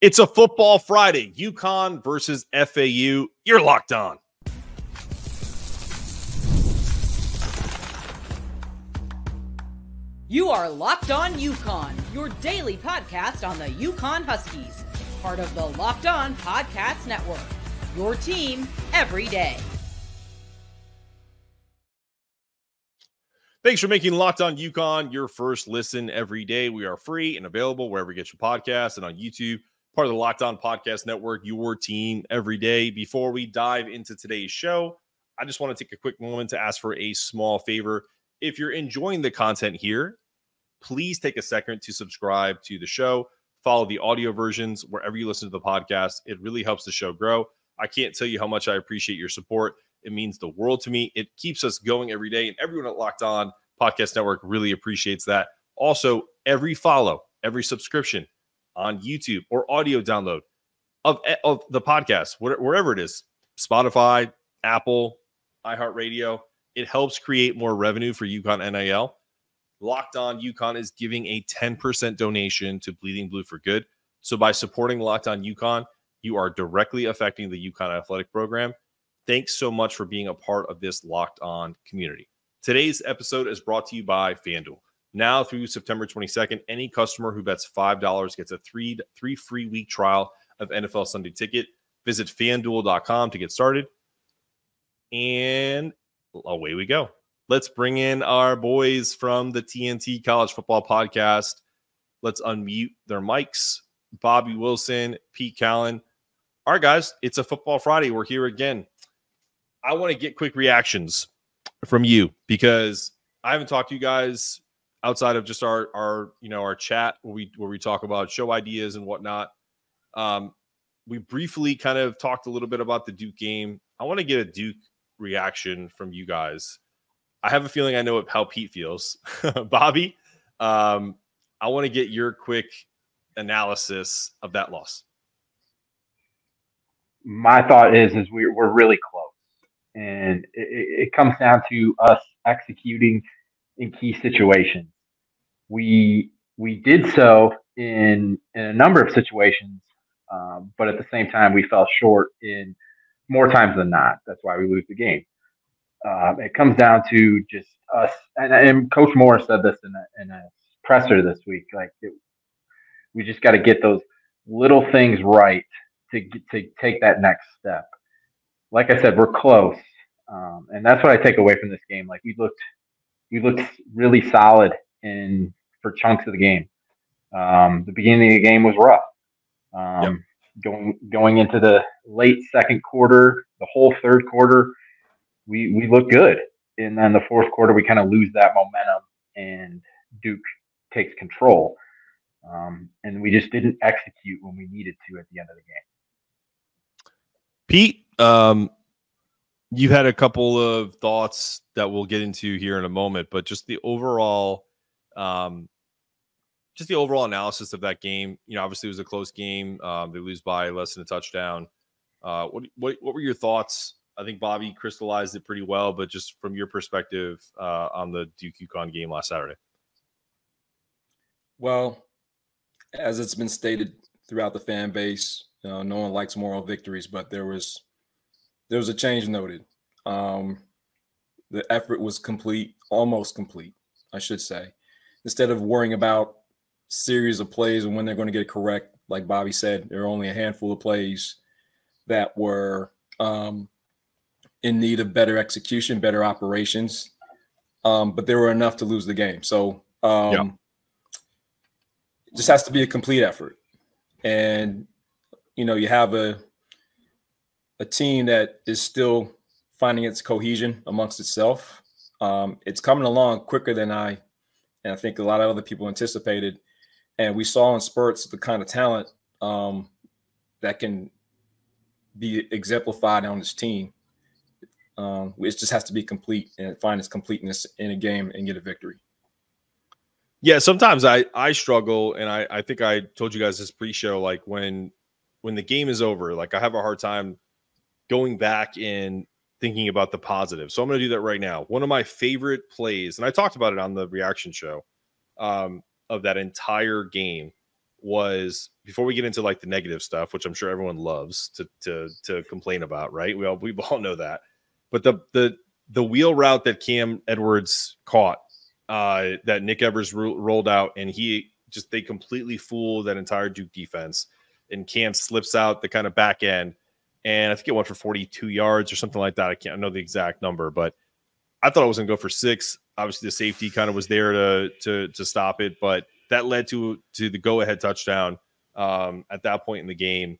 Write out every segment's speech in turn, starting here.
It's a football Friday. UConn versus FAU. You're locked on. You are Locked On UConn, your daily podcast on the UConn Huskies, part of the Locked On Podcast Network, your team every day. Thanks for making Locked On UConn your first listen every day. We are free and available wherever you get your podcasts and on YouTube, part of the Locked On Podcast Network, your team every day. Before we dive into today's show, I just want to take a quick moment to ask for a small favor. If you're enjoying the content here, please take a second to subscribe to the show. Follow the audio versions wherever you listen to the podcast. It really helps the show grow. I can't tell you how much I appreciate your support. It means the world to me. It keeps us going every day, and everyone at Locked On Podcast Network really appreciates that. Also, every follow, every subscription on YouTube or audio download of the podcast, wherever it is, Spotify, Apple, iHeartRadio, it helps create more revenue for UConn NIL. Locked On UConn is giving a 10% donation to Bleeding Blue for Good. So by supporting Locked On UConn, you are directly affecting the UConn athletic program. Thanks so much for being a part of this Locked On community. Today's episode is brought to you by FanDuel. Now through September 22nd, any customer who bets $5 gets a three free week trial of NFL Sunday Ticket. Visit FanDuel.com to get started. And away we go. Let's bring in our boys from the TNT College Football Podcast. Let's unmute their mics. Bobby Wilson, Pete Callan. All right, guys, it's a Football Friday. We're here again. I want to get quick reactions from you because I haven't talked to you guys outside of just our chat where we talk about show ideas and whatnot. We briefly kind of talked a little bit about the Duke game. I want to get a Duke reaction from you guys. I have a feeling I know how Pete feels. Bobby, I want to get your quick analysis of that loss. My thought is we're really close. And it comes down to us executing in key situations. We did so in a number of situations, but at the same time, we fell short in more times than not. That's why we lose the game. It comes down to just us. And Coach Moore said this in a presser this week. We just got to get those little things right to take that next step. Like I said, we're close, and that's what I take away from this game. Like we looked really solid for chunks of the game. The beginning of the game was rough. Going into the late second quarter, the whole third quarter, we look good, and then the fourth quarter we kind of lose that momentum, and Duke takes control, and we just didn't execute when we needed to at the end of the game. Pete, you had a couple of thoughts that we'll get into here in a moment, but just the overall analysis of that game. Obviously it was a close game. They lose by less than a touchdown. What were your thoughts? I think Bobby crystallized it pretty well, but just from your perspective on the Duke UConn game last Saturday. Well, as it's been stated throughout the fan base, no one likes moral victories, but there was a change noted. The effort was complete, almost complete, I should say. Instead of worrying about series of plays and when they're going to get it correct, like Bobby said, there are only a handful of plays that were in need of better execution, better operations, but there were enough to lose the game. So it just has to be a complete effort. And you have a team that is still finding its cohesion amongst itself. It's coming along quicker than I think a lot of other people anticipated. And we saw in spurts the kind of talent that can be exemplified on this team. It just has to be complete and find its completeness in a game and get a victory. Yeah, sometimes I struggle, and I think I told you guys this pre-show, like when the game is over, like I have a hard time going back and thinking about the positive. So I'm going to do that right now. One of my favorite plays, and I talked about it on the reaction show of that entire game, was before we get into like the negative stuff, which I'm sure everyone loves to complain about, right? We all know that. But the wheel route that Cam Edwards caught, that Nick Evers rolled out, and they completely fooled that entire Duke defense, and Cam slips out the kind of back end, and I think it went for 42 yards or something like that. I know the exact number, but I thought it was going to go for 6. Obviously, the safety kind of was there to stop it, but that led to the go-ahead touchdown at that point in the game.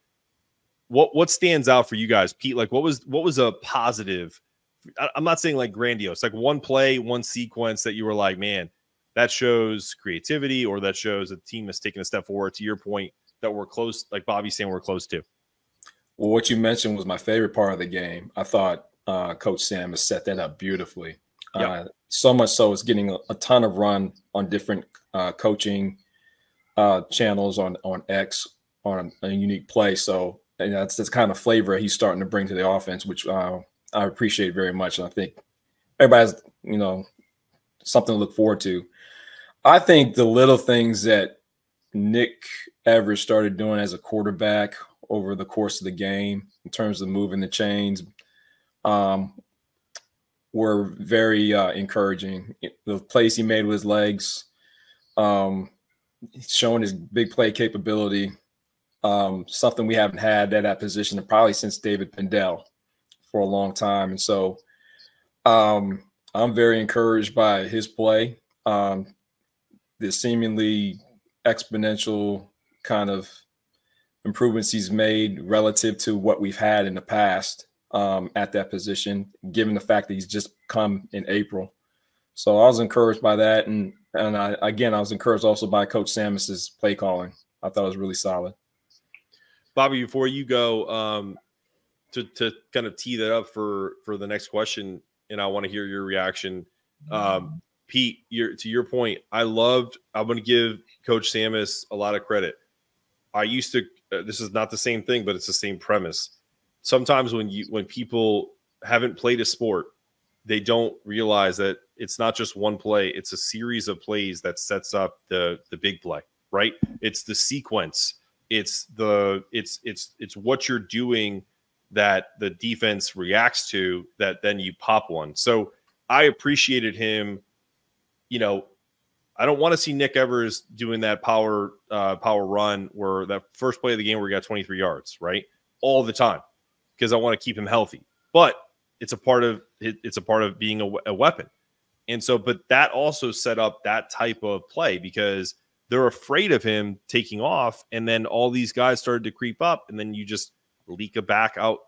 What stands out for you guys, Pete? Like, what was a positive? I'm not saying like grandiose, like one play, one sequence that you were like, man, that shows creativity, or that shows the team has taken a step forward. To your point, that we're close, like Bobby's saying, we're close to. Well, what you mentioned was my favorite part of the game. I thought Coach Sam has set that up beautifully. Yep. So much so it's getting a ton of run on different coaching channels on X on a unique play. So that's the kind of flavor he's starting to bring to the offense, which I appreciate very much. And I think everybody's, something to look forward to. I think the little things that Nick Evers started doing as a quarterback over the course of the game in terms of moving the chains were very encouraging. The plays he made with his legs, showing his big play capability, something we haven't had at that position probably since David Pendell for a long time. And so I'm very encouraged by his play. The seemingly exponential kind of improvements he's made relative to what we've had in the past at that position, given the fact that he's just come in April. So I was encouraged by that. And I was encouraged also by Coach Samus's play calling. I thought it was really solid. Bobby, before you go, to kind of tee that up for the next question, and I want to hear your reaction. Pete, to your point, I'm going to give Coach Samus a lot of credit. I used to, this is not the same thing, but it's the same premise. Sometimes when people haven't played a sport, they don't realize that it's not just one play. It's a series of plays that sets up the big play, right? It's the sequence. It's what you're doing that the defense reacts to, that then you pop one. So I appreciated him. I don't want to see Nick Evers doing that power run where that first play of the game where he got 23 yards, right? All the time, because I want to keep him healthy. But it's a part of being a weapon. And so, but that also set up that type of play because they're afraid of him taking off, and then all these guys started to creep up, and then you just leak a back out.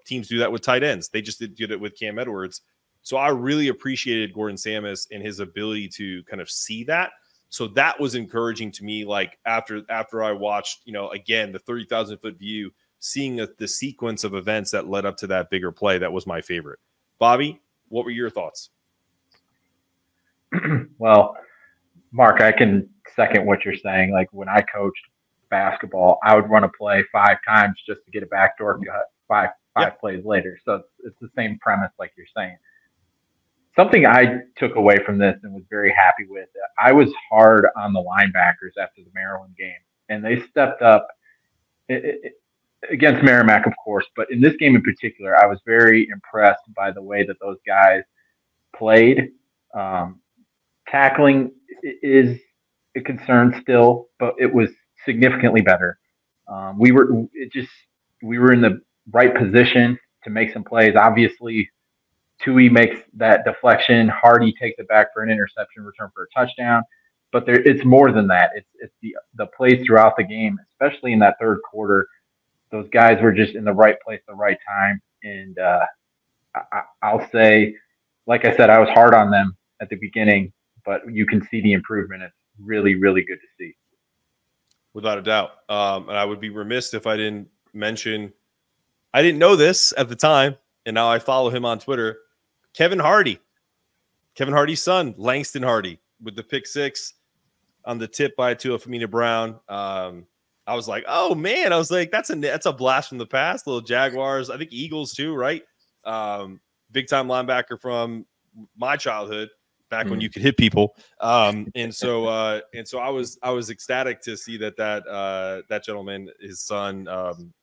Teams do that with tight ends. They just did it with Cam Edwards. So I really appreciated Gordon Samus and his ability to kind of see that. So that was encouraging to me. Like after I watched, again, the 30,000-foot view, seeing the sequence of events that led up to that bigger play, that was my favorite. Bobby, what were your thoughts? Well, Mark, I can second what you're saying. Like when I coached basketball, I would run a play 5 times just to get a backdoor cut five plays later. So it's the same premise like you're saying. Something I took away from this and was very happy with, I was hard on the linebackers after the Maryland game, and they stepped up against Merrimack, of course, but in this game in particular, I was very impressed by the way that those guys played. Tackling is a concern still, but it was significantly better. We were in the right position to make some plays. Obviously, Tui makes that deflection. Hardy takes it back for an interception return for a touchdown. But it's more than that. It's the plays throughout the game, especially in that third quarter. Those guys were just in the right place at the right time. And I'll say, like I said, I was hard on them at the beginning, but you can see the improvement. It's really, really good to see. Without a doubt. And I would be remiss if I didn't mention, I didn't know this at the time, and now I follow him on Twitter. Kevin Hardy's son, Langston Hardy, with the pick 6 on the tip by Tuafamina Brown. I was like, oh man, I was like, that's a blast from the past. Little Jaguars, I think Eagles too, right? Big time linebacker from my childhood back when you could hit people. And so I was ecstatic to see that gentleman, his son,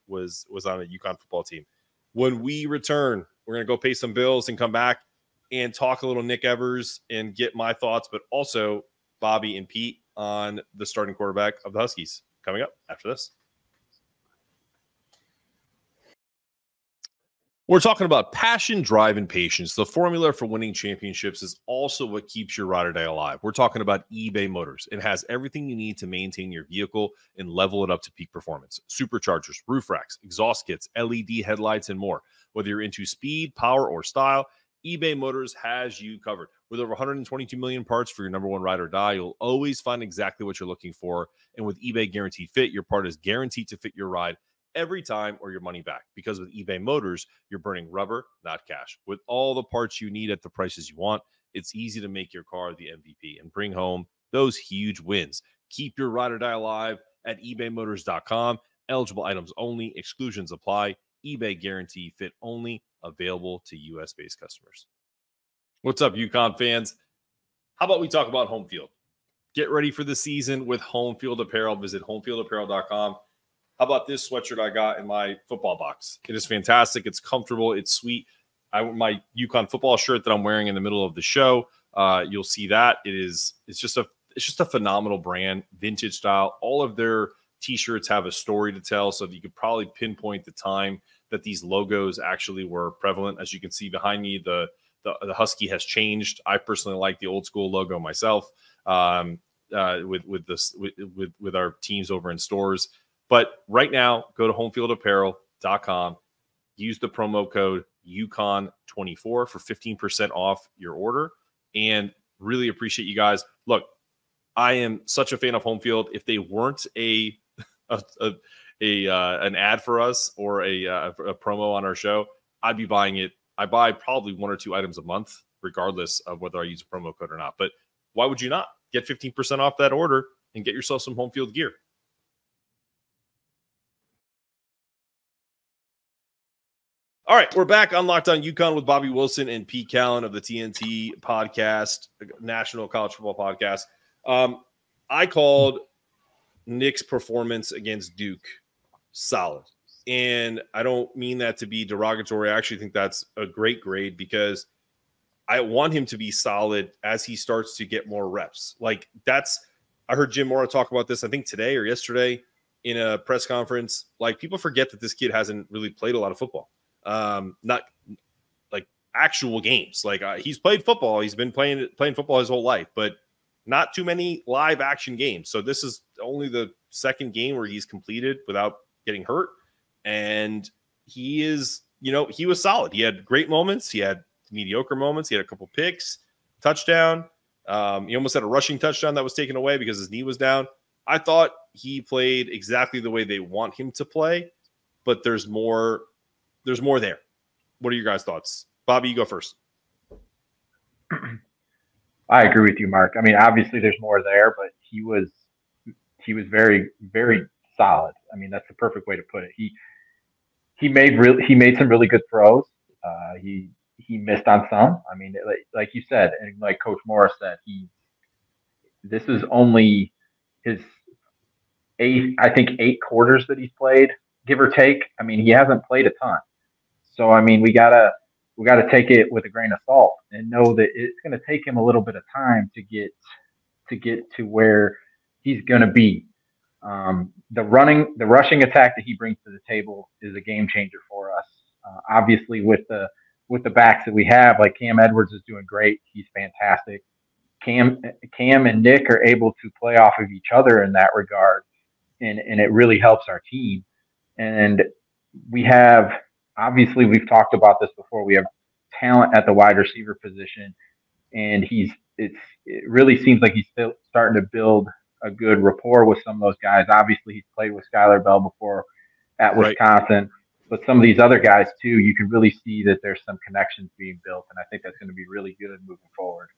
was on a UConn football team. When we return, we're going to go pay some bills and come back and talk a little Nick Evers and get my thoughts, but also Bobby and Pete on the starting quarterback of the Huskies coming up after this. We're talking about passion, drive, and patience. The formula for winning championships is also what keeps your ride or die alive. We're talking about eBay Motors. It has everything you need to maintain your vehicle and level it up to peak performance. Superchargers, roof racks, exhaust kits, LED headlights, and more. Whether you're into speed, power, or style, eBay Motors has you covered. With over 122 million parts for your number one ride or die, you'll always find exactly what you're looking for. And with eBay Guaranteed Fit, your part is guaranteed to fit your ride every time or your money back. Because with eBay Motors, you're burning rubber, not cash. With all the parts you need at the prices you want, it's easy to make your car the MVP and bring home those huge wins. Keep your ride or die alive at ebaymotors.com. Eligible items only. Exclusions apply. eBay Guarantee Fit only. Available to U.S.-based customers. What's up, UConn fans? How about we talk about home field? Get ready for the season with home field apparel. Visit homefieldapparel.com. How about this sweatshirt I got in my football box? It is fantastic. It's comfortable. It's sweet. My UConn football shirt that I'm wearing in the middle of the show, you'll see that. It's just a phenomenal brand, vintage style. All of their T-shirts have a story to tell, so that you could probably pinpoint the time that these logos actually were prevalent. As you can see behind me, the Husky has changed. I personally like the old school logo myself with our teams over in stores. But right now, go to homefieldapparel.com. Use the promo code UConn24 for 15% off your order. And really appreciate you guys. Look, I am such a fan of Home Field. If they weren't an ad for us or a promo on our show, I'd be buying it. I buy probably 1 or 2 items a month, regardless of whether I use a promo code or not. But why would you not? Get 15% off that order and get yourself some Home Field gear. All right, we're back on Locked On UConn with Bobby Wilson and Pete Callan of the TNT podcast, National College Football Podcast. I called Nick's performance against Duke solid. And I don't mean that to be derogatory. I actually think that's a great grade because I want him to be solid as he starts to get more reps. I heard Jim Mora talk about this, I think today or yesterday in a press conference. Like, people forget that this kid hasn't really played a lot of football. Not like actual games. He's played football. He's been playing football his whole life, but not too many live action games. So this is only the second game where he's completed without getting hurt. And he is, he was solid. He had great moments. He had mediocre moments. He had a couple picks, touchdown. He almost had a rushing touchdown that was taken away because his knee was down. I thought he played exactly the way they want him to play, but there's more there. What are your guys' thoughts? Bobby, you go first. I agree with you, Mark. I mean, obviously there's more there, but he was very, very solid. I mean, that's the perfect way to put it. He made some really good throws. He missed on some. I mean, like you said, and like Coach Morris said, this is only his 8 quarters that he's played, give or take. I mean, he hasn't played a ton. So, I mean, we gotta take it with a grain of salt and know that it's going to take him a little bit of time to get to where he's going to be. The rushing attack that he brings to the table is a game changer for us. Obviously, with the backs that we have, like Cam Edwards is doing great. He's fantastic. Cam and Nick are able to play off of each other in that regard, and it really helps our team. And we have, obviously, we've talked about this before. We have talent at the wide receiver position, and it really seems like he's still starting to build a good rapport with some of those guys. Obviously, he's played with Skylar Bell before at Wisconsin, but some of these other guys too, you can really see that there's some connections being built, and I think that's going to be really good moving forward.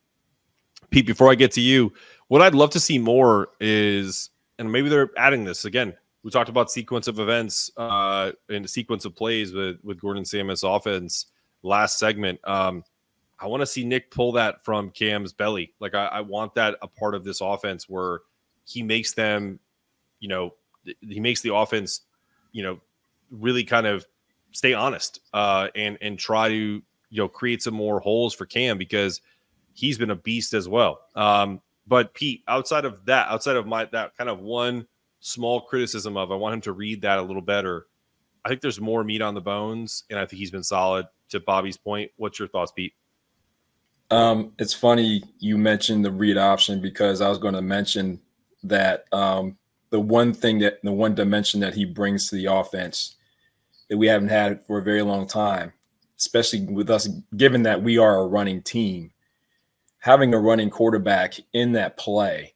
Pete, before I get to you, what I'd love to see more is, and maybe they're adding this again, we talked about sequence of events and a sequence of plays with Gordon Samus offense last segment. How I want to see Nick pull that from Cam's belly. Like I want that a part of this offense where he makes them, you know, he makes the offense, you know, really kind of stay honest and try to, you know, create some more holes for Cam because he's been a beast as well. But Pete, outside of that kind of one small criticism of, I want him to read that a little better. I think there's more meat on the bones, and I think he's been solid. To Bobby's point, what's your thoughts, Pete? It's funny you mentioned the read option because I was going to mention that the one dimension that he brings to the offense that we haven't had for a very long time, especially with us, given that we are a running team, having a running quarterback in that play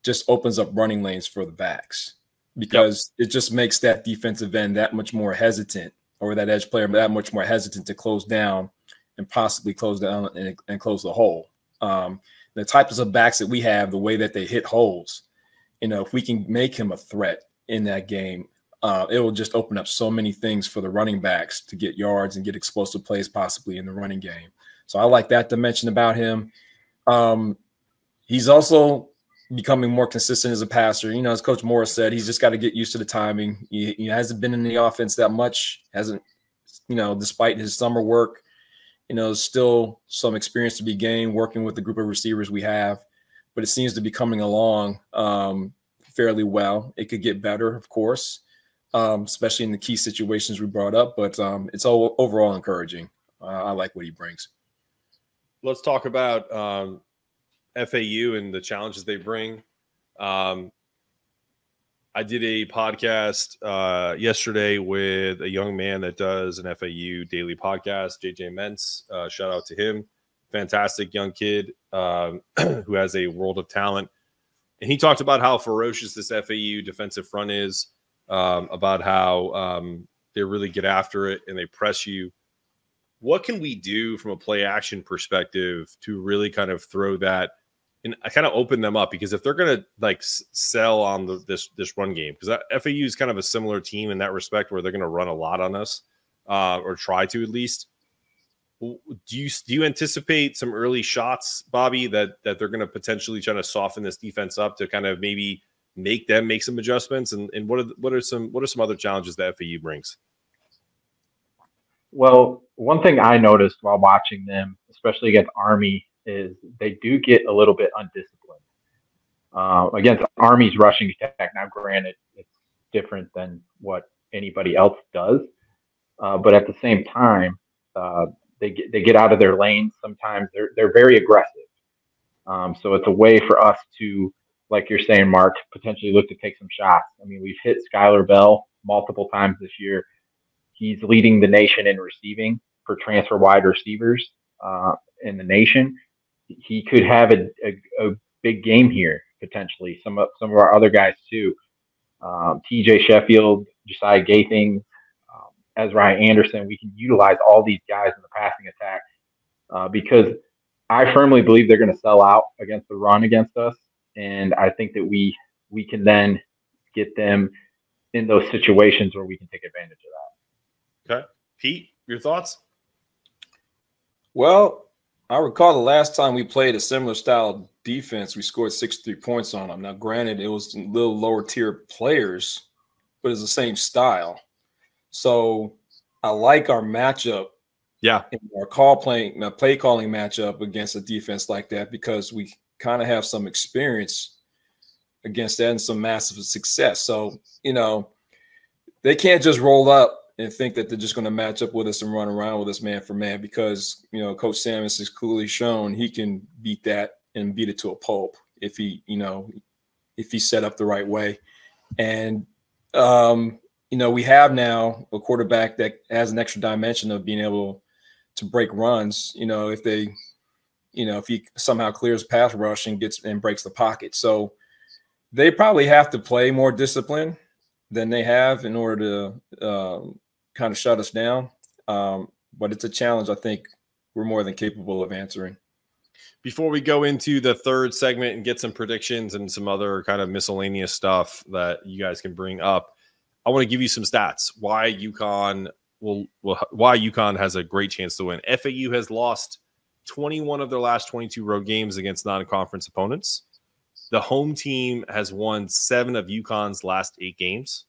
just opens up running lanes for the backs because it just makes that defensive end that much more hesitant, or that edge player that much more hesitant to close down and possibly close down and close the hole. The types of backs that we have, the way that they hit holes, you know, if we can make him a threat in that game, it will just open up so many things for the running backs to get yards and get explosive plays possibly in the running game. So I like that dimension about him. He's also becoming more consistent as a passer. You know, as Coach Morris said, he's just got to get used to the timing. He hasn't been in the offense that much, hasn't, you know, despite his summer work, you know, still some experience to be gained working with the group of receivers we have, but it seems to be coming along fairly well. It could get better, of course, especially in the key situations we brought up, but it's all overall encouraging. I like what he brings. Let's talk about FAU and the challenges they bring. I did a podcast yesterday with a young man that does an FAU daily podcast, JJ Mentz. Shout out to him. Fantastic young kid who has a world of talent. And he talked about how ferocious this FAU defensive front is, about how they really get after it and they press you. What can we do from a play action perspective to really kind of throw that and kind of open them up? Because if they're going to like sell on this run game, because FAU is kind of a similar team in that respect where they're going to run a lot on us or try to at least. Do you anticipate some early shots, Bobby, that they're going to potentially try to soften this defense up to kind of maybe make them make some adjustments? And what are some other challenges that FAU brings? Well, one thing I noticed while watching them, especially against Army, is they do get a little bit undisciplined. Against Army's rushing attack, now granted, it's different than what anybody else does, but at the same time, they get out of their lanes. Sometimes they're very aggressive. So it's a way for us to, like you're saying, Mark, potentially look to take some shots. I mean, we've hit Skylar Bell multiple times this year. He's leading the nation in receiving for transfer wide receivers in the nation. He could have a big game here potentially. Some of our other guys too. TJ Sheffield, Josiah Gathing, Ezra Anderson. We can utilize all these guys in the passing attack because I firmly believe they're going to sell out against the run against us, and I think that we can then get them in those situations where we can take advantage of that. Okay. Pete, your thoughts? Well, I recall the last time we played a similar style defense, we scored 63 points on them. Now, granted, it was a little lower tier players, but it's the same style. So I like our matchup. Yeah. In our play calling matchup against a defense like that, because we kind of have some experience against that and some massive success. So, you know, they can't just roll up and think that they're just going to match up with us and run around with us man for man, because, you know, Coach Samus has clearly shown he can beat that and beat it to a pulp if he's set up the right way. And, you know, we have now a quarterback that has an extra dimension of being able to break runs, you know, if he somehow clears pass rush and breaks the pocket. So they probably have to play more discipline than they have in order to kind of shut us down. But it's a challenge I think we're more than capable of answering. Before we go into the third segment and get some predictions and some other kind of miscellaneous stuff that you guys can bring up, I want to give you some stats why UConn has a great chance to win. FAU has lost 21 of their last 22 road games against non-conference opponents. The home team has won 7 of UConn's last 8 games.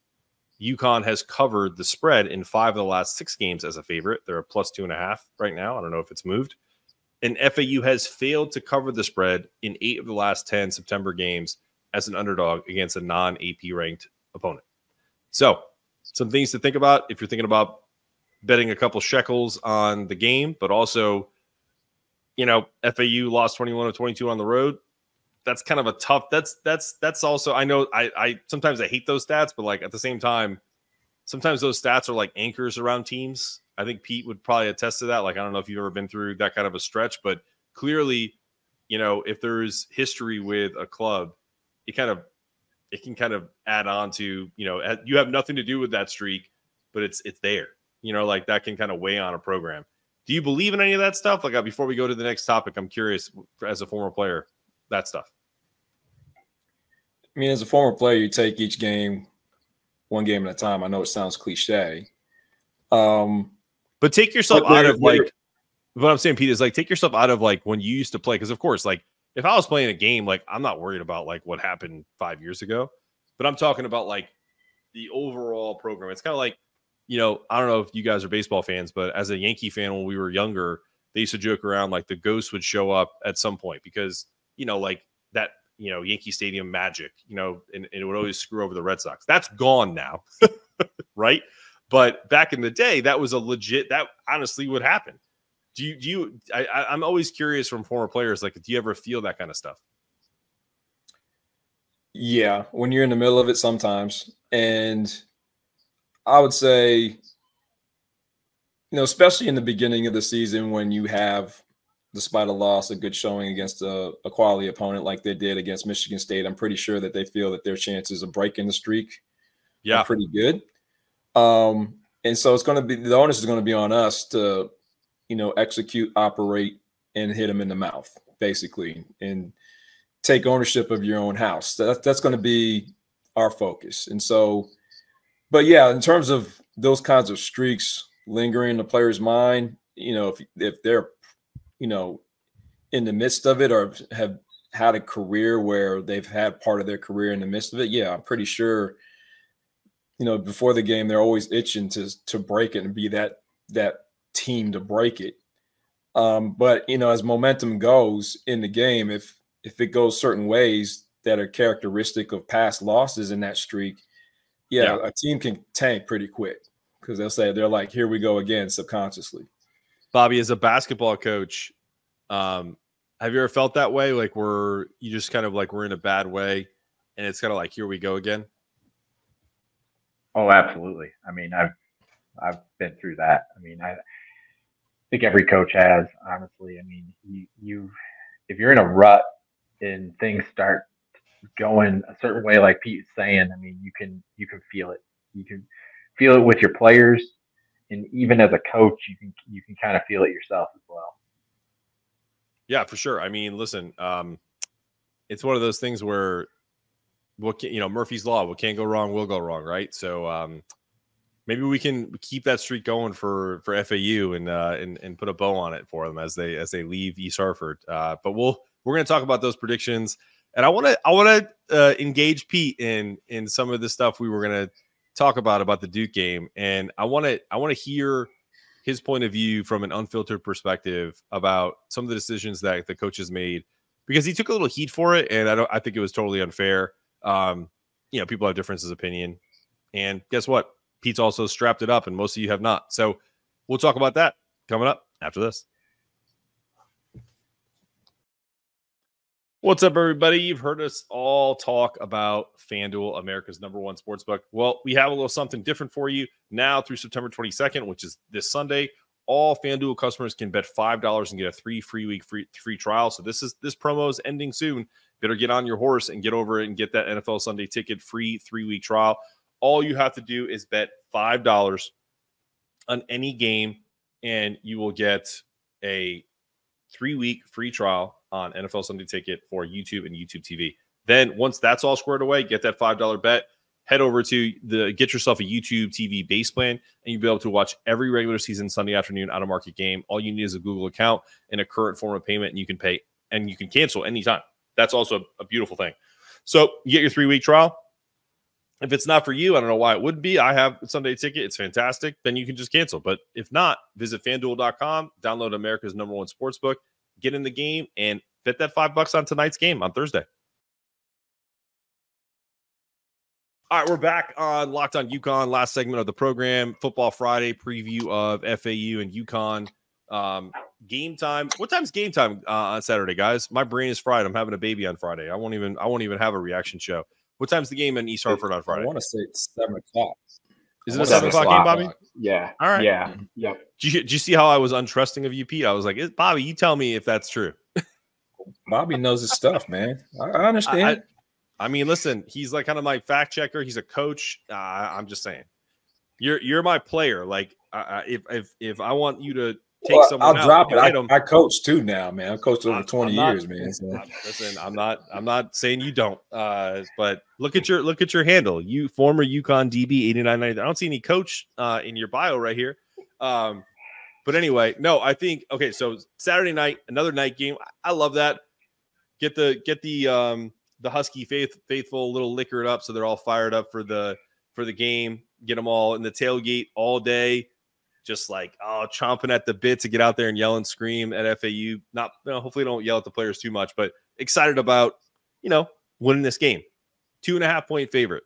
UConn has covered the spread in 5 of the last 6 games as a favorite. They're a +2.5 right now. I don't know if it's moved. And FAU has failed to cover the spread in 8 of the last 10 September games as an underdog against a non-AP ranked opponent. So some things to think about if you're thinking about betting a couple shekels on the game, but also, you know, FAU lost 21 of 22 on the road. That's kind of a tough, that's also, I know I sometimes I hate those stats, but like at the same time, sometimes those stats are like anchors around teams. I think Pete would probably attest to that. Like, I don't know if you've ever been through that kind of a stretch, but clearly, you know, if there's history with a club, it can kind of add on to, you know, you have nothing to do with that streak, but it's there, you know, like that can kind of weigh on a program. Do you believe in any of that stuff? Like, before we go to the next topic, I'm curious, as a former player, that stuff. I mean, as a former player, you take each game one game at a time. I know it sounds cliche. But take yourself out of like, what I'm saying, Pete, is like, take yourself out of like when you used to play. Because of course, like if I was playing a game, like I'm not worried about like what happened 5 years ago, but I'm talking about like the overall program. It's kind of like, you know, I don't know if you guys are baseball fans, but as a Yankee fan, when we were younger, they used to joke around like the ghost would show up at some point because, you know, like that, you know, Yankee Stadium magic, you know, and it would always screw over the Red Sox. That's gone now, right? But back in the day, that was that honestly would happen. I'm always curious from former players, like, do you ever feel that kind of stuff? Yeah, when you're in the middle of it sometimes. And I would say, you know, especially in the beginning of the season when you have, despite a loss, a good showing against a quality opponent like they did against Michigan State, I'm pretty sure that they feel that their chances of breaking the streak are pretty good. And so it's going to be, the onus is going to be on us to, you know, execute, operate, and hit them in the mouth, basically, and take ownership of your own house. That's going to be our focus. And so, but yeah, in terms of those kinds of streaks lingering in the player's mind, you know, if they're, you know, in the midst of it or have had a career where they've had part of their career in the midst of it, yeah, I'm pretty sure, you know, before the game, they're always itching to break it and be that team to break it. But, you know, as momentum goes in the game, if it goes certain ways that are characteristic of past losses in that streak, a team can tank pretty quick because they're like, here we go again subconsciously. Bobby, as a basketball coach, have you ever felt that way? Like you just kind of like, we're in a bad way and it's kind of like, here we go again. Oh, absolutely. I mean, I've been through that. I mean, I think every coach has, honestly. I mean, you if you're in a rut and things start going a certain way, like Pete's saying, I mean, you can feel it. You can feel it with your players, and even as a coach, you can kind of feel it yourself as well. Yeah, for sure. I mean, listen, it's one of those things where Murphy's Law, what can't go wrong will go wrong, right? So maybe we can keep that streak going for FAU and put a bow on it for them as they leave East Hartford. But we're going to talk about those predictions, and I want to engage Pete in some of the stuff we were going to talk about the Duke game, and I want to hear his point of view from an unfiltered perspective about some of the decisions that the coaches made, because he took a little heat for it, and I think it was totally unfair. People have differences of opinion, and guess what? Pete's also strapped it up, and most of you have not. So we'll talk about that coming up after this. What's up, everybody? You've heard us all talk about FanDuel, America's #1 sportsbook. Well, we have a little something different for you now through September 22nd, which is this Sunday. All FanDuel customers can bet $5 and get a free trial. So this promo is ending soon. Better get on your horse and get over it and get that NFL Sunday ticket free 3-week trial. All you have to do is bet $5 on any game, and you will get a 3-week free trial on NFL Sunday Ticket for YouTube and YouTube TV. Then once that's all squared away, get that $5 bet, head over to get yourself a YouTube TV base plan, and you'll be able to watch every regular season Sunday afternoon out of market game. All you need is a Google account and a current form of payment, and you can pay and you can cancel anytime. That's also a beautiful thing. So you get your 3-week trial. If it's not for you, I don't know why it wouldn't be. I have a Sunday ticket. It's fantastic. Then you can just cancel. But if not, visit FanDuel.com, download America's #1 sportsbook, get in the game, and bet that $5 on tonight's game on Thursday. All right, we're back on Locked On UConn, last segment of the program, Football Friday preview of FAU and UConn. Game time. What time's game time on Saturday, guys? My brain is fried. I'm having a baby on Friday. I won't even have a reaction show. What time's the game in East Hartford on Friday? I want to say it's 7 o'clock. Is it a 7 o'clock game, Bobby? Yeah. All right. Yeah. Yep. Did you see how I was untrusting of you, Pete? I was like, Bobby, you tell me if that's true. Bobby knows his stuff, man. I understand. I mean, listen, he's like kind of my fact checker. He's a coach. I'm just saying, you're my player. Like, if I want you to take someone I'll out, drop it. I coach too now, man. I've coached over 20 years, man. So. Listen, I'm not saying you don't. But look at your handle. You former UConn DB 8990. I don't see any coach in your bio right here. But anyway, no, I think okay. So Saturday night, another night game. I love that. Get the Husky faithful a little liquored up, so they're all fired up for the game. Get them all in the tailgate all day, just like chomping at the bit to get out there and yell and scream at FAU. Not hopefully don't yell at the players too much, but excited about winning this game. 2.5-point favorite.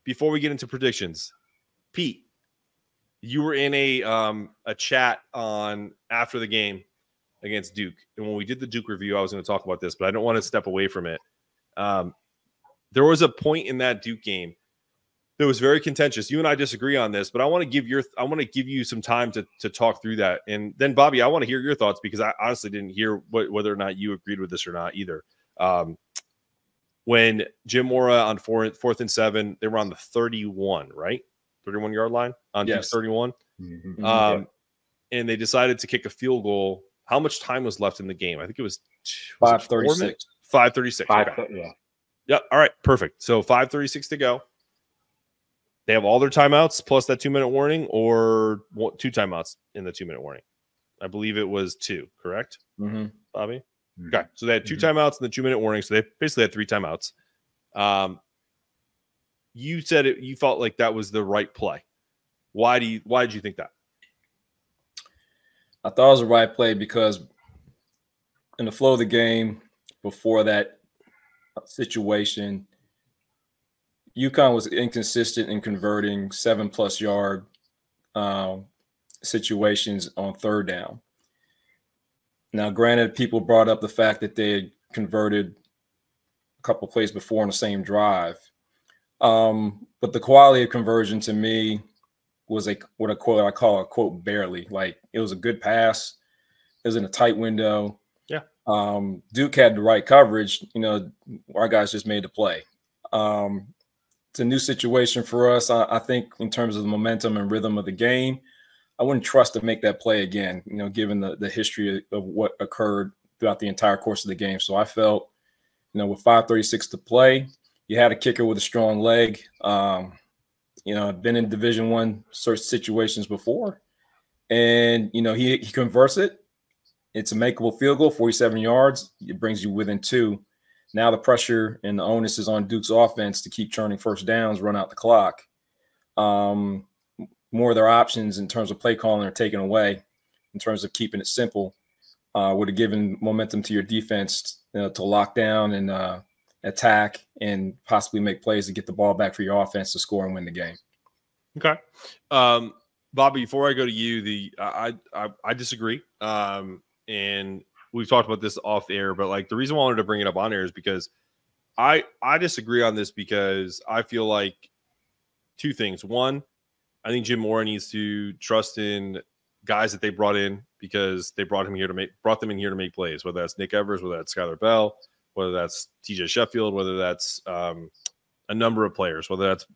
Before we get into predictions, Pete, you were in a chat on after the game against Duke, and when we did the Duke review, I was going to talk about this, but I don't want to step away from it. There was a point in that Duke game that was very contentious. You and I disagree on this, but I want to give you some time to talk through that. And then Bobby, I want to hear your thoughts because I honestly didn't hear whether or not you agreed with this or not either. When Jim Mora on 4th and 7, they were on the 31, right? 31-yard line on Duke's 31. Mm-hmm. And they decided to kick a field goal. How much time was left in the game? I think it was 5:36. 5:36. Okay. Yeah. Yep. All right. Perfect. So 5:36 to go. They have all their timeouts plus that 2-minute warning, or 2 timeouts in the 2-minute warning. I believe it was 2. Correct, mm-hmm. Bobby? Mm-hmm. Okay. So they had 2 timeouts in the 2-minute warning. So they basically had 3 timeouts. You said you felt like that was the right play. Why did you think that? I thought it was the right play because in the flow of the game before that situation, UConn was inconsistent in converting 7+ yard situations on 3rd down. Now, granted, people brought up the fact that they had converted a couple plays before on the same drive. But the quality of conversion to me was what I call a quote barely. Like, it was a good pass. It was in a tight window. Yeah. Duke had the right coverage. Our guys just made the play. It's a new situation for us. I think in terms of the momentum and rhythm of the game, I wouldn't trust to make that play again, given the history of what occurred throughout the entire course of the game. So I felt, with 5:36 to play, you had a kicker with a strong leg. Been in Division I search situations before, and he converts it. It's a makeable field goal, 47 yards. It brings you within 2. Now the pressure and the onus is on Duke's offense to keep churning first downs, run out the clock. More of their options in terms of play calling are taken away. In terms of keeping it simple, would have given momentum to your defense to lock down and attack and possibly make plays to get the ball back for your offense to score and win the game. Okay. Bobby, before I go to you, I disagree. And we've talked about this off air, but like the reason why I wanted to bring it up on air is because I disagree on this because I feel like 2 things. One, I think Jim Mora needs to trust in guys that they brought in because they brought them in here to make plays, whether that's Nick Evers, whether that's Skylar Bell, whether that's TJ Sheffield, whether that's a number of players, whether that's,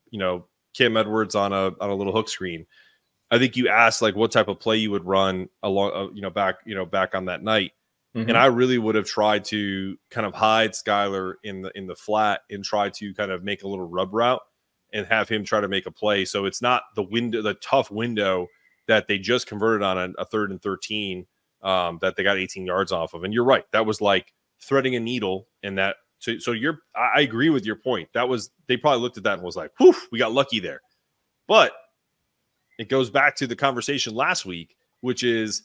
Kim Edwards on a little hook screen. I think you asked like what type of play you would run along, back on that night. Mm-hmm. And I really would have tried to kind of hide Skylar in the flat and try to kind of make a little rub route and have him try to make a play. So it's not the tough window that they just converted on a 3rd and 13 that they got 18 yards off of. And you're right. That was like threading a needle in that. So I agree with your point. They probably looked at that and was like, whew, we got lucky there. But it goes back to the conversation last week, which is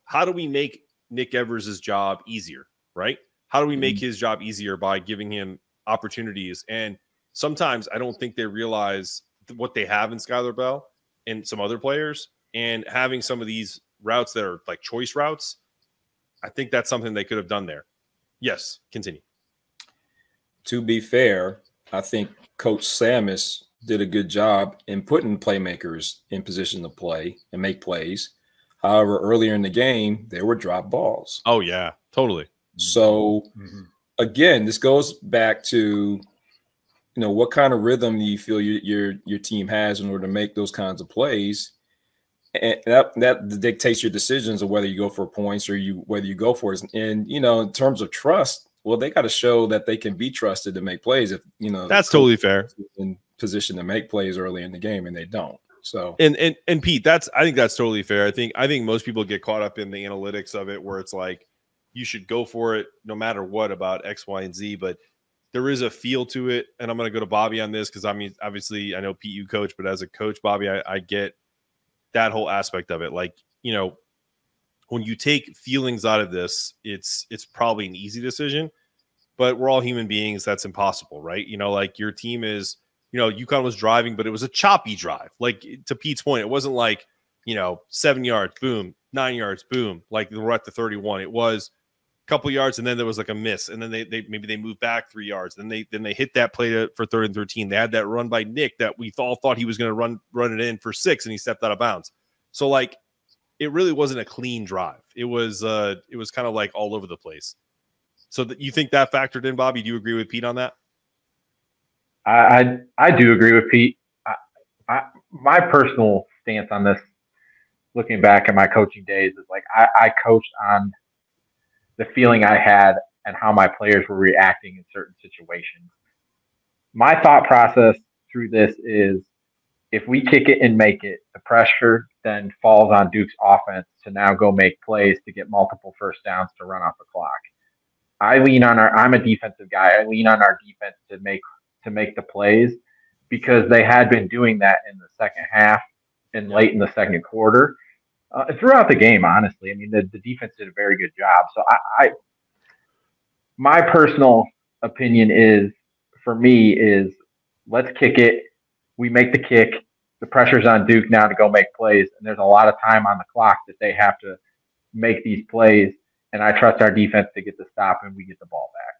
how do we make Nick Evers' job easier, right? How do we make his job easier by giving him opportunities? And sometimes I don't think they realize what they have in Skylar Bell and some other players, and having some of these routes that are like choice routes. I think that's something they could have done there. Yes, continue. To be fair, I think Coach Samus did a good job in putting playmakers in position to play and make plays. However, earlier in the game, there were drop balls. Oh, yeah, totally. So, again, this goes back to, what kind of rhythm do you feel your team has in order to make those kinds of plays? And that dictates your decisions of whether you go for points or whether you go for it. And, in terms of trust, well, they got to show that they can be trusted to make plays. If that's totally fair. In position to make plays early in the game, and they don't. So and Pete, I think that's totally fair. I think most people get caught up in the analytics of it, where it's like you should go for it no matter what about X, Y, and Z. But there is a feel to it, and I'm going to go to Bobby on this because obviously I know Pete, you coach, but as a coach, Bobby, I get that whole aspect of it. Like when you take feelings out of this, it's probably an easy decision, but we're all human beings. That's impossible, right? Like your team is, UConn was driving, but it was a choppy drive. Like to Pete's point, it wasn't like, 7 yards, boom, 9 yards, boom. Like we're at the 31. It was a couple yards, and then there was like a miss, and then they moved back 3 yards. Then they hit that play for 3rd and 13. They had that run by Nick that we all thought he was going to run it in for 6, and he stepped out of bounds. So like, it really wasn't a clean drive. It was kind of like all over the place. So you think that factored in, Bobby? Do you agree with Pete on that? I do agree with Pete. My personal stance on this, looking back at my coaching days, is like I coached on the feeling I had and how my players were reacting in certain situations. My thought process through this is, if we kick it and make it, the pressure then falls on Duke's offense to now go make plays to get multiple first downs to run off the clock. I'm a defensive guy. I lean on our defense to make the plays, because they had been doing that in the second half and late in the second quarter. Throughout the game, honestly. I mean, the defense did a very good job. So my personal opinion is, for me, is let's kick it. We make the kick. The pressure's on Duke now to go make plays, and there's a lot of time on the clock that they have to make these plays. And I trust our defense to get the stop, and we get the ball back.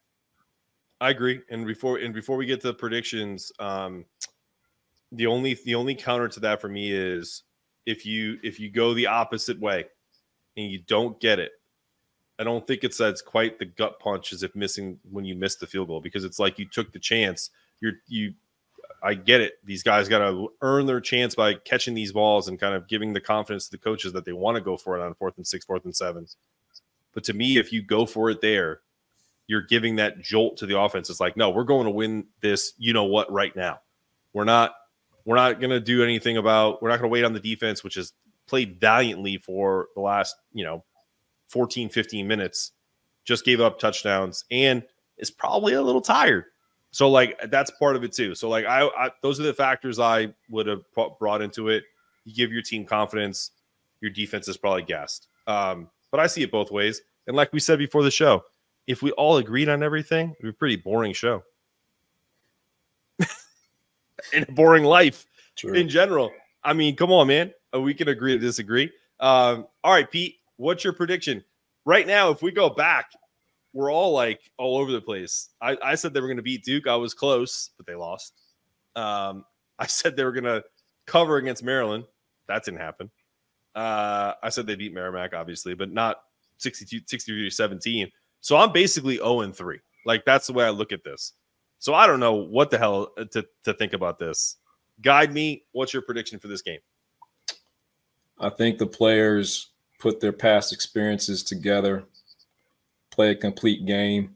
I agree. And before we get to the predictions, the only counter to that for me is if you go the opposite way and you don't get it, I don't think it's quite the gut punch as if missing when you miss the field goal, because it's like you took the chance. I get it. These guys got to earn their chance by catching these balls and kind of giving the confidence to the coaches that they want to go for it on 4th and 6, 4th and 7. But to me, if you go for it there, you're giving that jolt to the offense. It's like, no, we're going to win this. Right now, we're not going to do anything about. We're not going to wait on the defense, which has played valiantly for the last 14, 15 minutes. Just gave up touchdowns and is probably a little tired. So like that's part of it too. So like I those are the factors I would have brought into it. You give your team confidence, your defense is probably gassed. But I see it both ways. And like we said before the show, if we all agreed on everything, it would be a pretty boring show. And a boring life. True. In general. I mean, come on, man. We can agree to disagree. All right, Pete, what's your prediction? Right now, if we go back, we're all over the place. I said they were going to beat Duke. I was close, but they lost. I said they were going to cover against Maryland. That didn't happen. I said they beat Merrimack, obviously, but not 63-17. So I'm basically 0-3. Like, that's the way I look at this. So I don't know what the hell to think about this. Guide me. What's your prediction for this game? I think the players put their past experiences together, play a complete game,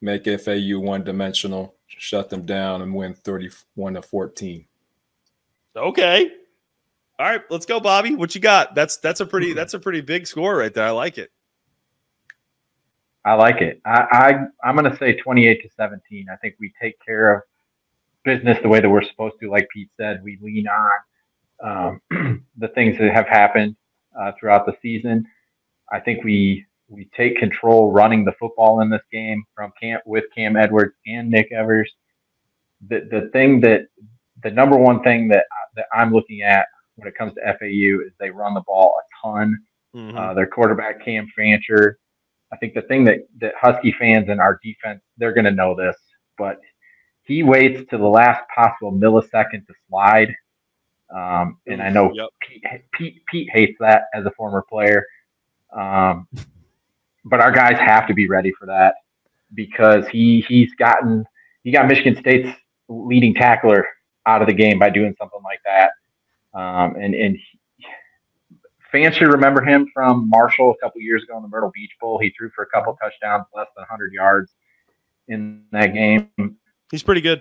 make FAU one-dimensional, shut them down and win 31-14. Okay. All right, let's go, Bobby. What you got? That's a pretty big score right there. I like it. I like it. I'm going to say 28-17. I think we take care of business the way that we're supposed to. Like Pete said, we lean on the things that have happened throughout the season. I think we take control running the football in this game with Cam Edwards and Nick Evers. The number one thing that I'm looking at when it comes to FAU is they run the ball a ton. Mm-hmm. Their quarterback, Cam Fancher. I think the thing that Husky fans and our defense, they're going to know this, but he waits to the last possible millisecond to slide. And I know Pete hates that as a former player. But our guys have to be ready for that because he got Michigan State's leading tackler out of the game by doing something like that. And fans should remember him from Marshall a couple years ago in the Myrtle Beach Bowl. He threw for a couple touchdowns, less than 100 yards in that game. He's pretty good.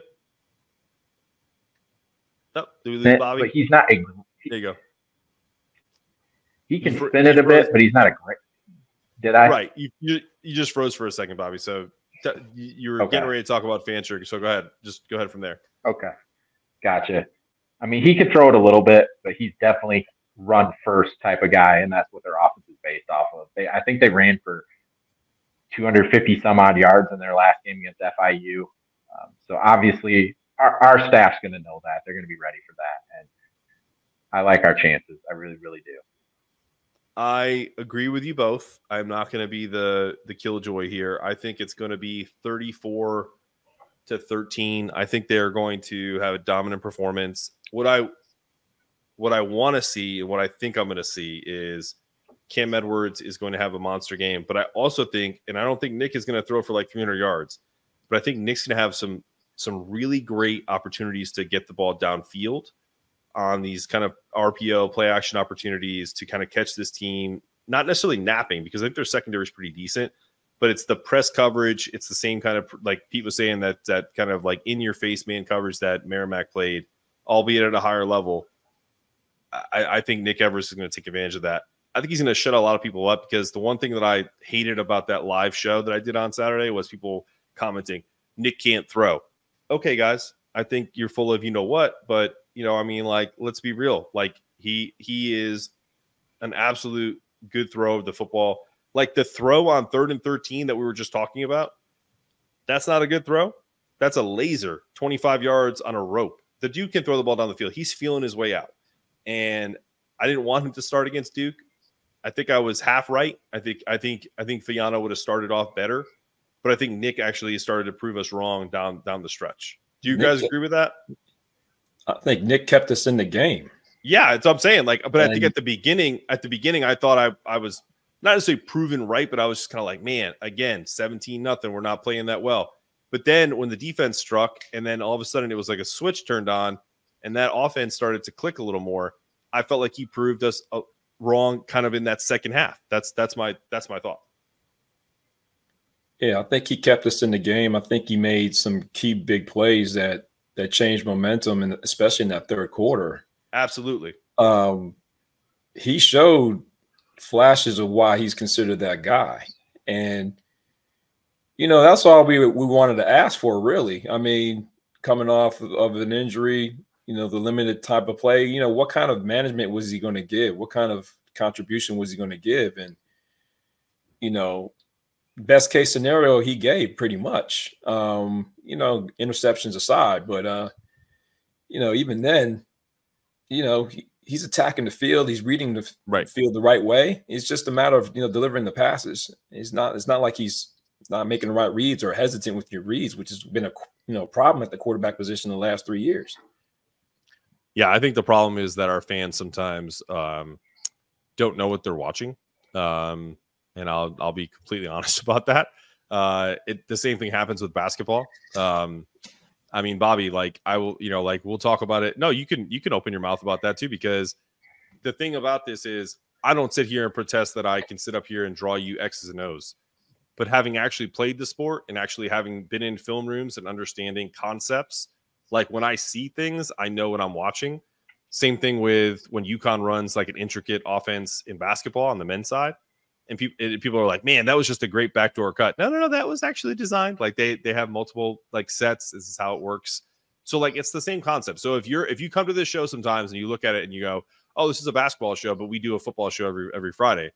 Oh, do we lose Bobby? But he's not a. There you go. He can spin it a bit, but he's not a great. Did I? Right. You just froze for a second, Bobby. So you were getting ready to talk about Fancher. So go ahead. Just go ahead from there. Okay. Gotcha. I mean, he can throw it a little bit, but he's definitely run first type of guy, and that's what their offense is based off of. I think they ran for 250 some odd yards in their last game against FIU. So obviously our staff's going to know that. They're going to be ready for that. And I like our chances. I really, really do. I agree with you both. I'm not going to be the killjoy here. I think it's going to be 34-13. I think they're going to have a dominant performance. What I want to see and what I think I'm going to see is Cam Edwards is going to have a monster game. But I also think, and I don't think Nick is going to throw for like 300 yards, but I think Nick's going to have some really great opportunities to get the ball downfield on these kind of RPO play action opportunities to kind of catch this team, not necessarily napping because I think their secondary is pretty decent, but it's the press coverage. It's the same kind of, like Pete was saying, that kind of like in your face man coverage that Merrimack played, albeit at a higher level. I think Nick Evers is going to take advantage of that. I think he's going to shut a lot of people up because the one thing that I hated about that live show that I did on Saturday was people commenting, Nick can't throw. Okay, guys, I think you're full of you-know-what, but, I mean, like, let's be real. Like, he is an absolute good throw of the football. Like, the throw on 3rd and 13 that we were just talking about, that's not a good throw. That's a laser, 25 yards on a rope. The dude can throw the ball down the field. He's feeling his way out. And I didn't want him to start against Duke. I think I was half right. I think Fiano would have started off better. But I think Nick actually started to prove us wrong down the stretch. Do you guys agree with that? I think Nick kept us in the game. Yeah, that's what I'm saying. Like, but I think at the beginning, I thought I was not necessarily proven right, but I was just kind of like, man, again, 17-0. We're not playing that well. But then when the defense struck, and then all of a sudden it was like a switch turned on, and that offense started to click a little more, I felt like he proved us wrong, kind of in that second half. That's my thought. Yeah, I think he kept us in the game. I think he made some key big plays that changed momentum, and especially in that third quarter. Absolutely. He showed flashes of why he's considered that guy. And, that's all we wanted to ask for, really. I mean, coming off of an injury, the limited type of play, what kind of management was he going to give? What kind of contribution was he going to give? And, best case scenario he gave pretty much, interceptions aside, but even then, he's attacking the field. He's reading the field the right way. It's just a matter of, delivering the passes. It's not like he's not making the right reads or hesitant with your reads, which has been a problem at the quarterback position the last 3 years. Yeah. I think the problem is that our fans sometimes don't know what they're watching. And I'll be completely honest about that. The same thing happens with basketball. I mean, Bobby, like I will, we'll talk about it. No, you can open your mouth about that too, because the thing about this is I don't sit here and protest that I can sit up here and draw you X's and O's, but having actually played the sport and actually having been in film rooms and understanding concepts, like when I see things, I know what I'm watching. Same thing with when UConn runs like an intricate offense in basketball on the men's side. And people are like, man, that was just a great backdoor cut. No, that was actually designed. Like they have multiple like sets. This is how it works. So like it's the same concept. So if you come to this show sometimes and you look at it and you go, oh, this is a basketball show, but we do a football show every Friday.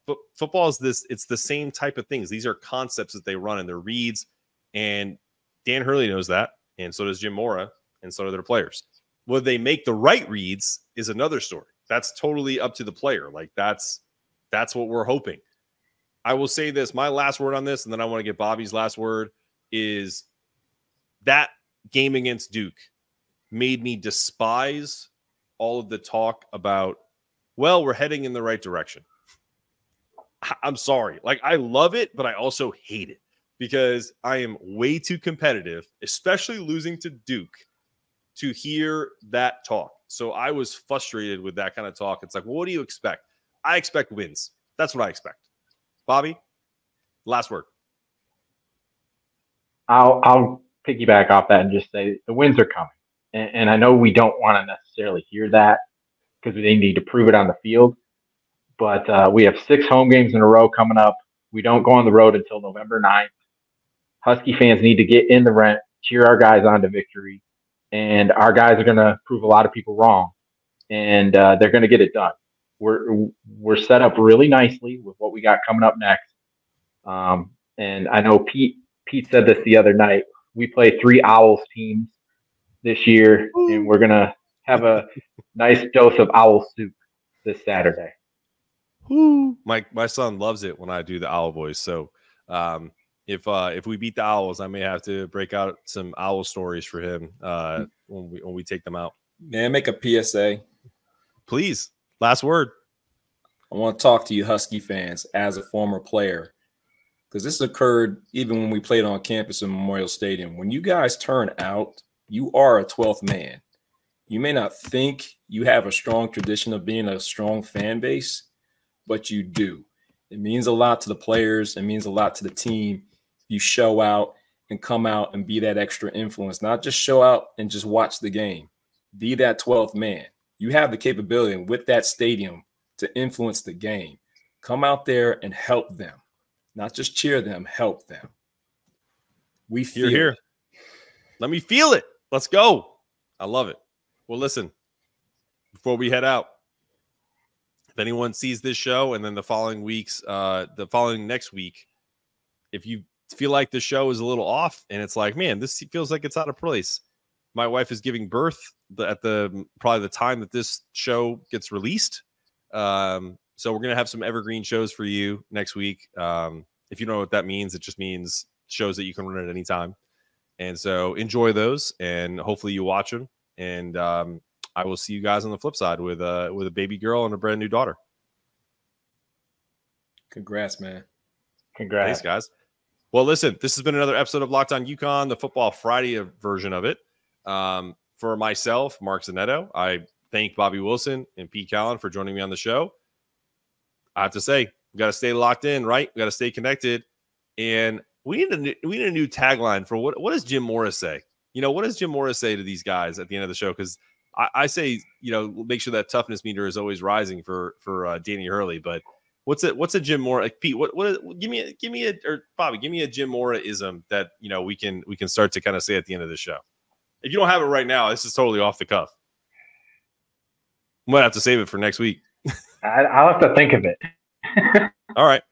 But football is this, it's the same type of things. These are concepts that they run and their reads. And Dan Hurley knows that. And so does Jim Mora. And so do their players. Whether they make the right reads is another story. That's totally up to the player. Like that's what we're hoping. I will say this, my last word on this, and then I want to get Bobby's last word, is that game against Duke made me despise all of the talk about, well, we're heading in the right direction. I'm sorry. Like, I love it, but I also hate it because I am way too competitive, especially losing to Duke, to hear that talk. So I was frustrated with that kind of talk. It's like, well, what do you expect? I expect wins. That's what I expect. Bobby, last word. I'll piggyback off that and just say the wins are coming. And I know we don't want to necessarily hear that because they need to prove it on the field. But we have 6 home games in a row coming up. We don't go on the road until November 9th. Husky fans need to get in the rent, cheer our guys on to victory. And our guys are going to prove a lot of people wrong. And they're going to get it done. We're set up really nicely with what we got coming up next. And I know Pete said this the other night. We play 3 Owls teams this year, and we're going to have a nice dose of owl soup this Saturday. My son loves it when I do the owl voice. So if we beat the Owls, I may have to break out some owl stories for him when we take them out. Man, make a PSA. Please. Last word. I want to talk to you Husky fans as a former player, because this occurred even when we played on campus in Memorial Stadium. When you guys turn out, you are a 12th man. You may not think you have a strong tradition of being a strong fan base, but you do. It means a lot to the players. It means a lot to the team. You show out and come out and be that extra influence, not just show out and just watch the game. Be that 12th man. You have the capability with that stadium to influence the game. Come out there and help them, not just cheer them, help them. We feel here. Let me feel it. Let's go. I love it. Well, listen, before we head out, if anyone sees this show and then the following next week, if you feel like the show is a little off and it's like, man, this feels like it's out of place. My wife is giving birth at probably the time that this show gets released. So we're going to have some evergreen shows for you next week. If you don't know what that means, it just means shows that you can run at any time. And so enjoy those and hopefully you watch them. And I will see you guys on the flip side with a baby girl and a brand new daughter. Congrats, man. Congrats. Thanks, guys. Well, listen, this has been another episode of Locked On UConn, the Football Friday version of it. For myself, Mark Zanetto, I thank Bobby Wilson and Pete Callan for joining me on the show. I have to say, we got to stay locked in, right? We got to stay connected. And we need a new tagline for what does Jim Morris say? You know, what does Jim Morris say to these guys at the end of the show? Because I say, you know, make sure that toughness meter is always rising for Danny Hurley. But what's a Jim Mora? Like, Pete, give me or Bobby, give me a Jim Mora-ism that, you know, we can start to kind of say at the end of the show. If you don't have it right now, this is totally off the cuff. Might have to save it for next week. I'll have to think of it. All right.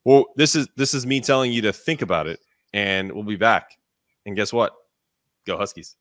Well, this is me telling you to think about it, and we'll be back. And guess what? Go Huskies.